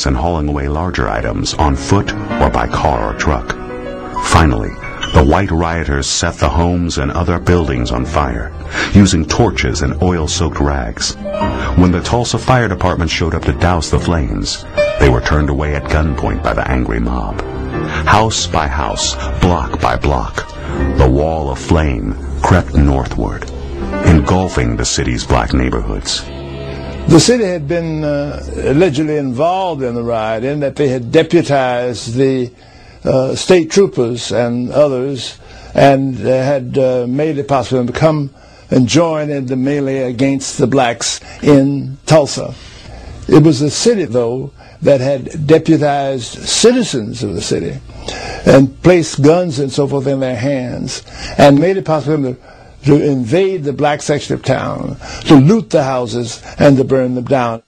and hauling away larger items on foot or by car or truck. Finally, the white rioters set the homes and other buildings on fire, using torches and oil-soaked rags. When the Tulsa Fire Department showed up to douse the flames, they were turned away at gunpoint by the angry mob. House by house, block by block, the wall of flame crept northward, engulfing the city's black neighborhoods. The city had been allegedly involved in the riot in that they had deputized the state troopers and others and had made it possible for them to come and join in the melee against the blacks in Tulsa. It was the city, though, that had deputized citizens of the city and placed guns and so forth in their hands and made it possible for them to invade the black section of town, to loot the houses, and to burn them down.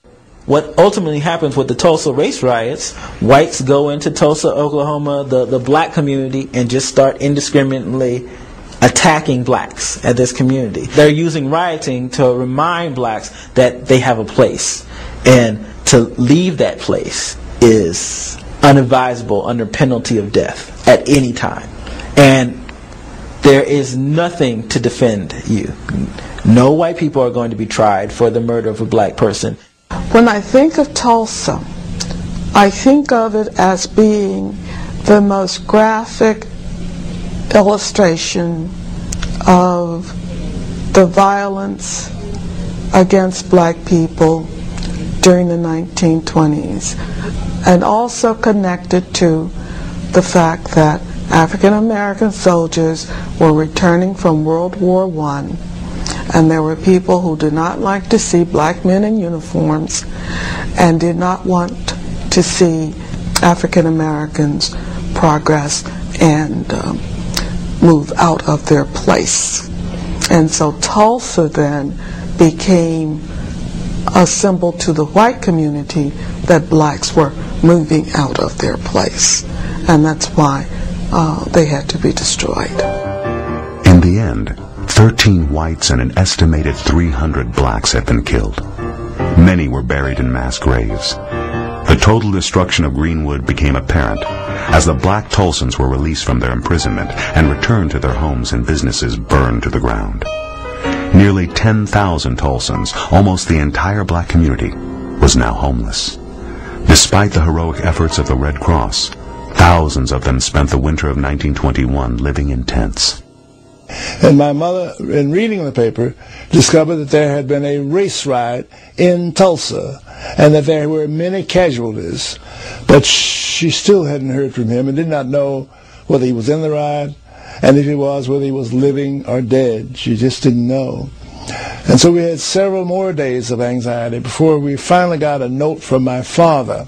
What ultimately happens with the Tulsa race riots, whites go into Tulsa, Oklahoma, the black community, and just start indiscriminately attacking blacks at this community. They're using rioting to remind blacks that they have a place, and to leave that place is unadvisable under penalty of death at any time. And there is nothing to defend you. No white people are going to be tried for the murder of a black person. When I think of Tulsa, I think of it as being the most graphic illustration of the violence against black people during the 1920s, and also connected to the fact that African American soldiers were returning from World War I, and there were people who did not like to see black men in uniforms and did not want to see African Americans progress and move out of their place. And so Tulsa then became a symbol to the white community that blacks were moving out of their place, and that's why they had to be destroyed. In the end, 13 whites and an estimated 300 blacks had been killed. Many were buried in mass graves. The total destruction of Greenwood became apparent as the black Tulsans were released from their imprisonment and returned to their homes and businesses burned to the ground. Nearly 10,000 Tulsans, almost the entire black community, was now homeless. Despite the heroic efforts of the Red Cross, thousands of them spent the winter of 1921 living in tents. And my mother, in reading the paper, discovered that there had been a race riot in Tulsa and that there were many casualties. But she still hadn't heard from him and did not know whether he was in the riot, and if he was, whether he was living or dead. She just didn't know. And so we had several more days of anxiety before we finally got a note from my father.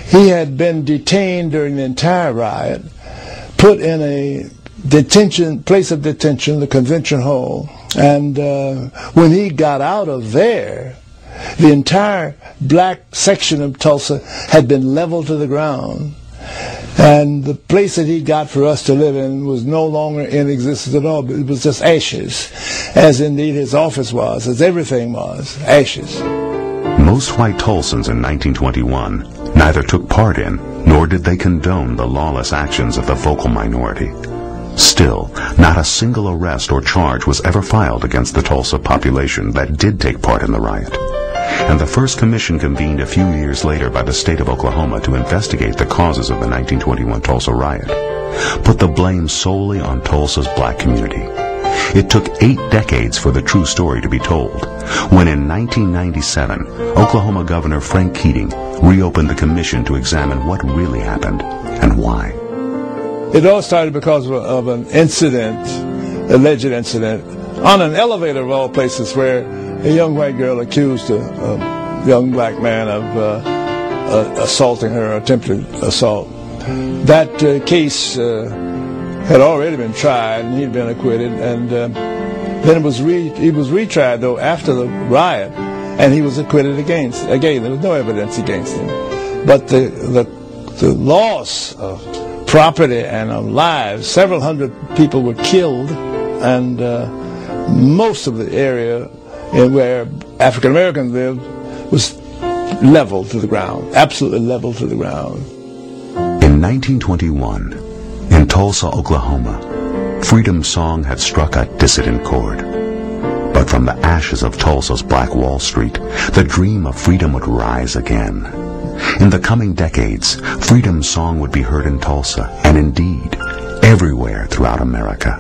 He had been detained during the entire riot, put in a place of detention, the convention hall, and when he got out of there, the entire black section of Tulsa had been leveled to the ground, and the place that he got for us to live in was no longer in existence at all. It was just ashes, as indeed his office was, as everything was, ashes. Most white Tulsans in 1921 neither took part in nor did they condone the lawless actions of the vocal minority. Still, not a single arrest or charge was ever filed against the Tulsa population that did take part in the riot. And the first commission convened a few years later by the state of Oklahoma to investigate the causes of the 1921 Tulsa riot put the blame solely on Tulsa's black community. It took 8 decades for the true story to be told, when in 1997, Oklahoma Governor Frank Keating reopened the commission to examine what really happened and why. It all started because of an incident, alleged incident, on an elevator of all places, where a young white girl accused a young black man of assaulting her, attempted assault. That case had already been tried, and he'd been acquitted, and then he was retried, though, after the riot, and he was acquitted again. There was no evidence against him. But the loss of property and of lives, several hundred people were killed, and most of the area where African Americans lived was leveled to the ground, absolutely leveled to the ground. In 1921, in Tulsa, Oklahoma, Freedom Song had struck a dissident chord. But from the ashes of Tulsa's Black Wall Street, the dream of freedom would rise again. In the coming decades, Freedom Song would be heard in Tulsa, and indeed, everywhere throughout America.